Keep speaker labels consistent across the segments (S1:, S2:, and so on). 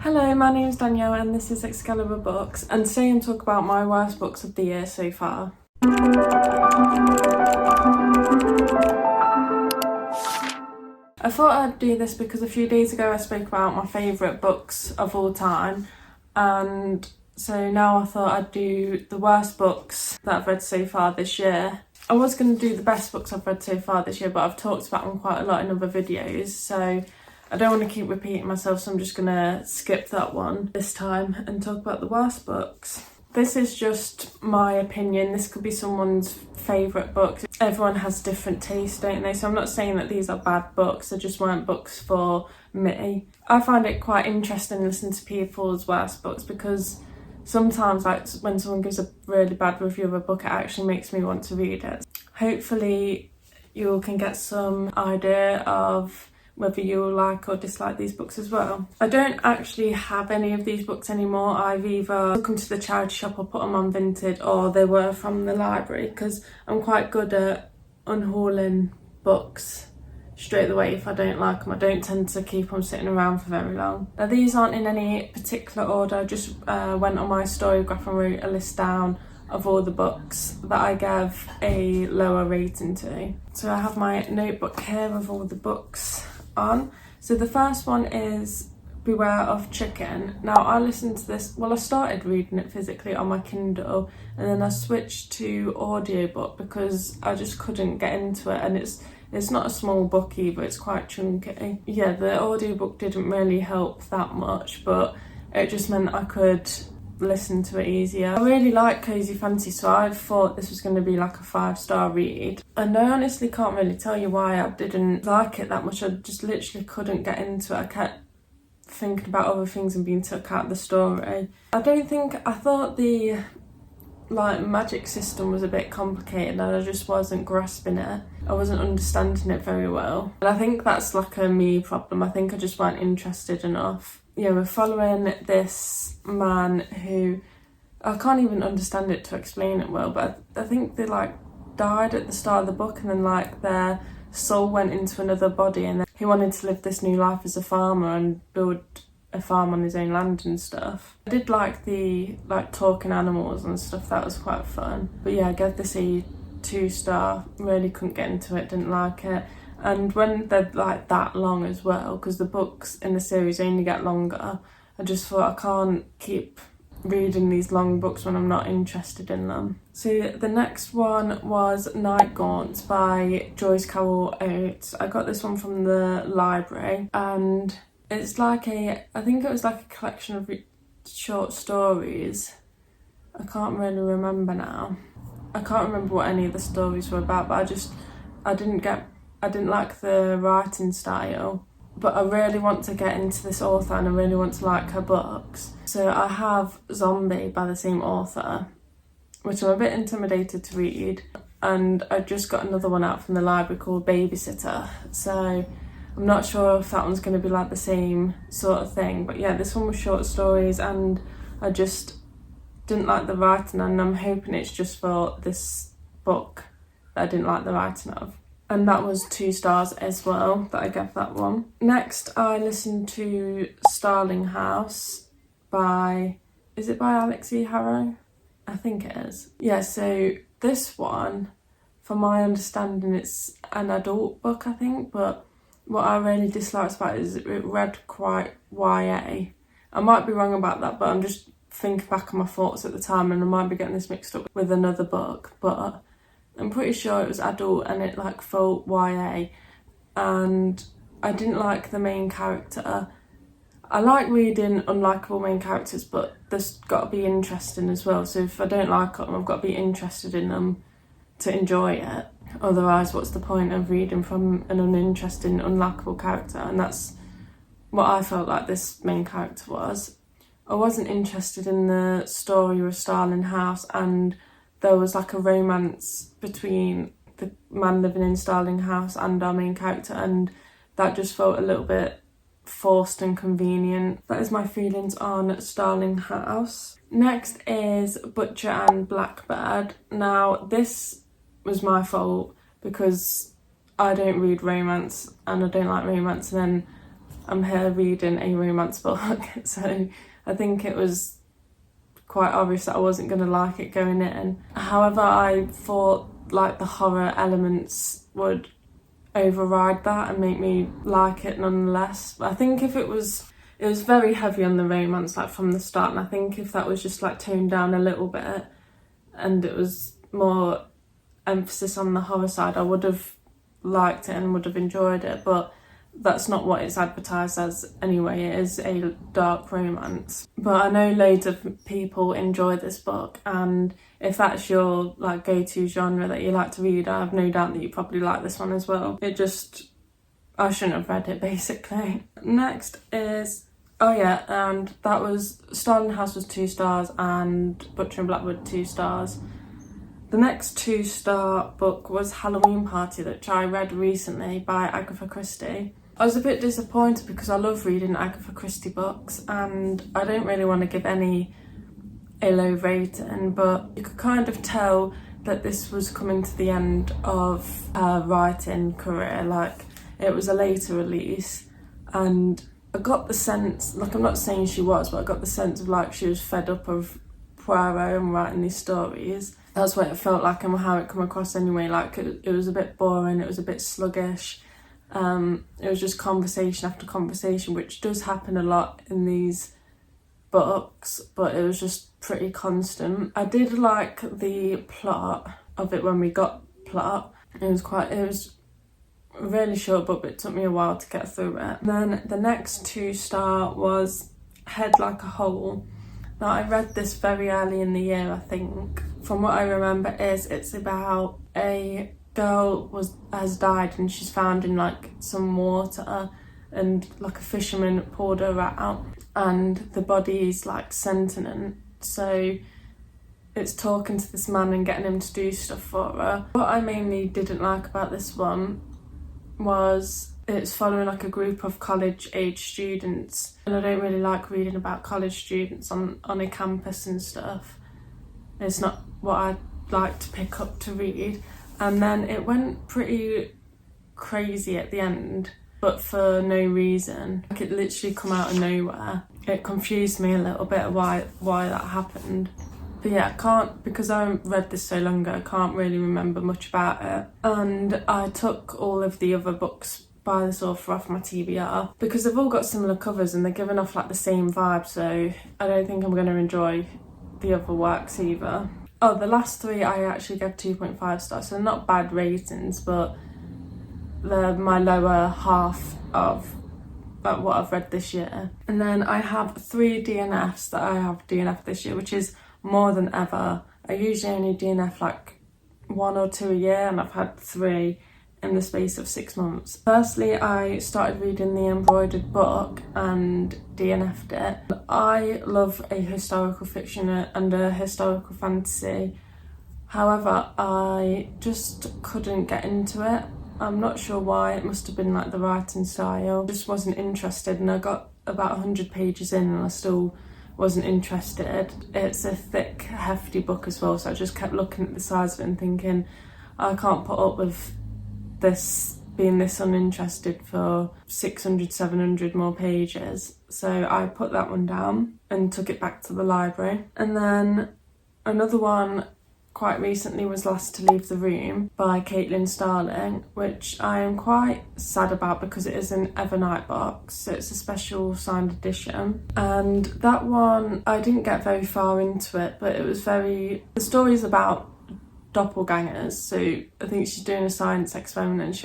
S1: Hello, my name is Danielle and this is Excalibur Books, and today I'm talking about my worst books of the year so far. I thought I'd do this because a few days ago I spoke about my favourite books of all time, and so now I thought I'd do the worst books that I've read so far this year. I was going to do the best books I've read so far this year, but I've talked about them quite a lot in other videos, so I don't want to keep repeating myself, so I'm just going to skip that one this time and talk about the worst books. This is just my opinion. This could be someone's favourite books. Everyone has different tastes, don't they? So I'm not saying that these are bad books, they just weren't books for me. I find it quite interesting listening to people's worst books because sometimes, like, when someone gives a really bad review of a book, it actually makes me want to read it. Hopefully you can get some idea of whether you like or dislike these books as well. I don't actually have any of these books anymore. I've either took them to the charity shop or put them on Vinted, or they were from the library, because I'm quite good at unhauling books straight away if I don't like them. I don't tend to keep them sitting around for very long. Now, these aren't in any particular order. I just went on my Storygraph and wrote a list down of all the books that I gave a lower rating to. So I have my notebook here with all the books on. So the first one is Beware of Chicken. Now, I listened to this, I started reading it physically on my Kindle, and then I switched to audiobook because I just couldn't get into it, and it's not a small book either, it's quite chunky. Yeah, the audiobook didn't really help that much, but it just meant I could listen to it easier. I really like cozy fantasy, so I thought this was going to be like a 5-star read, and I honestly can't really tell you why I didn't like it that much. I just literally couldn't get into it. I kept thinking about other things and being took out of the story. I thought the magic system was a bit complicated and I just wasn't grasping it. I wasn't understanding it very well, and I think that's like a me problem. I think I just weren't interested enough. Yeah, we're following this man who, I can't even understand it to explain it well, but I think they died at the start of the book, and then their soul went into another body, and then he wanted to live this new life as a farmer and build a farm on his own land and stuff. I did like the talking animals and stuff, that was quite fun. But yeah, I gave this a 2-star, really couldn't get into it, didn't like it. And when they're that long as well, because the books in the series only get longer, I just thought I can't keep reading these long books when I'm not interested in them. So the next one was Night Gaunts by Joyce Carol Oates. I got this one from the library, and it's I think it was like a collection of short stories. I can't really remember now. I can't remember what any of the stories were about, but I didn't like the writing style, but I really want to get into this author and I really want to like her books. So I have Zombie by the same author, which I'm a bit intimidated to read, and I just got another one out from the library called Babysitter, so I'm not sure if that one's going to be the same sort of thing. But yeah, this one was short stories and I just didn't like the writing, and I'm hoping it's just for this book that I didn't like the writing of. And that was 2 stars as well, that I gave that one. Next, I listened to Starling House is it by Alex E. Harrow? I think it is. Yeah, so this one, from my understanding, it's an adult book, I think, but what I really disliked about it is it read quite YA. I might be wrong about that, but I'm just thinking back on my thoughts at the time, and I might be getting this mixed up with another book, but I'm pretty sure it was adult and it felt YA, and I didn't like the main character. I like reading unlikable main characters, but there's got to be interesting as well. So if I don't like them, I've got to be interested in them to enjoy it. Otherwise, what's the point of reading from an uninteresting, unlikable character? And that's what I felt like this main character was. I wasn't interested in the story of Starling House, and there was a romance between the man living in Starling House and our main character, and that just felt a little bit forced and convenient. That is my feelings on Starling House. Next is Butcher and Blackbird. Now, this was my fault because I don't read romance and I don't like romance, and then I'm here reading a romance book, so I think it was quite obvious that I wasn't going to like it going in. However, I thought like the horror elements would override that and make me like it nonetheless. But I think if it was very heavy on the romance like from the start, and I think if that was just like toned down a little bit and it was more emphasis on the horror side, I would have liked it and would have enjoyed it. But that's not what it's advertised as anyway. It is a dark romance. But I know loads of people enjoy this book, and if that's your like go-to genre that you like to read, I have no doubt that you probably like this one as well. I shouldn't have read it basically. Next is, and that was Starling House was 2 stars and Butcher and Blackwood 2 stars. The next 2-star book was Halloween Party, which I read recently by Agatha Christie. I was a bit disappointed because I love reading Agatha Christie books and I don't really want to give any a low rating, but you could kind of tell that this was coming to the end of her writing career. Like, it was a later release, and I got the sense, like, I'm not saying she was, but I got the sense of like she was fed up of Poirot and writing these stories. That's what it felt like and how it come across anyway. Like, it was a bit boring, it was a bit sluggish. It was just conversation after conversation, which does happen a lot in these books, but it was just pretty constant. I did like the plot of it when we got plot. It was a really short book, but it took me a while to get through it. Then the next 2-star was Head Like a Hole. Now, I read this very early in the year, I think. From what I remember it's about a girl has died and she's found in like some water, and like a fisherman poured her out, and the body is like sentient, so it's talking to this man and getting him to do stuff for her. What I mainly didn't like about this one was it's following like a group of college age students, and I don't really like reading about college students on a campus and stuff. It's not what I like to pick up to read. And then it went pretty crazy at the end, but for no reason. Like, it literally come out of nowhere. It confused me a little bit why that happened. But yeah, because I read this so long ago, I can't really remember much about it. And I took all of the other books by this author off my TBR because they've all got similar covers and they're giving off like the same vibe, so I don't think I'm going to enjoy the other works either. Oh, the last 3 I actually gave 2.5 stars, so not bad ratings, but they're my lower half of what I've read this year. And then I have 3 DNFs that I have DNF this year, which is more than ever. I usually only DNF like 1 or 2 a year, and I've had 3 in the space of 6 months. Firstly, I started reading The Embroidered Book and DNF'd it. I love a historical fiction and a historical fantasy. However, I just couldn't get into it. I'm not sure why. It must have been like the writing style. I just wasn't interested, and I got about 100 pages in and I still wasn't interested. It's a thick, hefty book as well, so I just kept looking at the size of it and thinking, I can't put up with this being this uninterested for 600, 700 more pages. So I put that one down and took it back to the library. And then another one quite recently was Last to Leave the Room by Caitlin Starling, which I am quite sad about because it is an Evernight box, so it's a special signed edition. And that one, I didn't get very far into it, but the story's about doppelgangers. So I think she's doing a science experiment and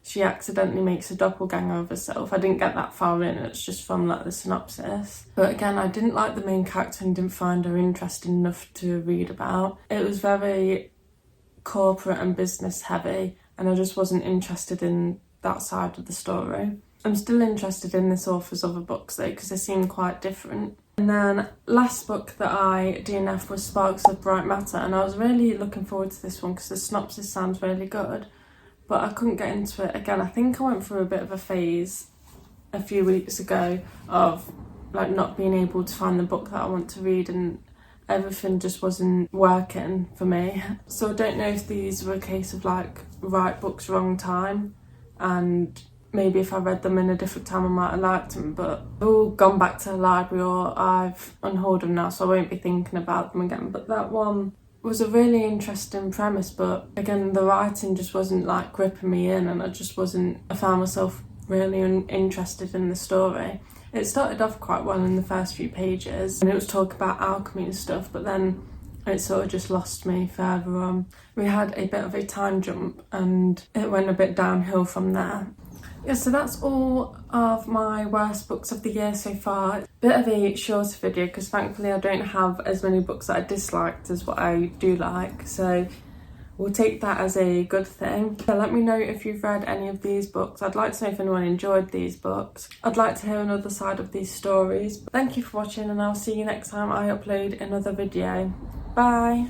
S1: she accidentally makes a doppelganger of herself. I didn't get that far in, it's just from like the synopsis. But again, I didn't like the main character and didn't find her interesting enough to read about. It was very corporate and business heavy, and I just wasn't interested in that side of the story. I'm still interested in this author's other books though, because they seem quite different. And then last book that I DNF'd was Sparks of Bright Matter, and I was really looking forward to this one because the synopsis sounds really good, but I couldn't get into it. Again, I think I went through a bit of a phase a few weeks ago of like not being able to find the book that I want to read, and everything just wasn't working for me. So I don't know if these were a case of like right books, wrong time, and maybe if I read them in a different time I might have liked them, but they've all gone back to the library or I've unhauled them now, so I won't be thinking about them again. But that one was a really interesting premise, but again the writing just wasn't like gripping me in, and I found myself really interested in the story. It started off quite well in the first few pages and it was talk about alchemy and stuff, but then it sort of just lost me further on. We had a bit of a time jump and it went a bit downhill from there. Yeah, so that's all of my worst books of the year so far. Bit of a shorter video because thankfully I don't have as many books that I disliked as what I do like, so we'll take that as a good thing. So let me know if you've read any of these books. I'd like to know if anyone enjoyed these books. I'd like to hear another side of these stories. Thank you for watching and I'll see you next time I upload another video. Bye!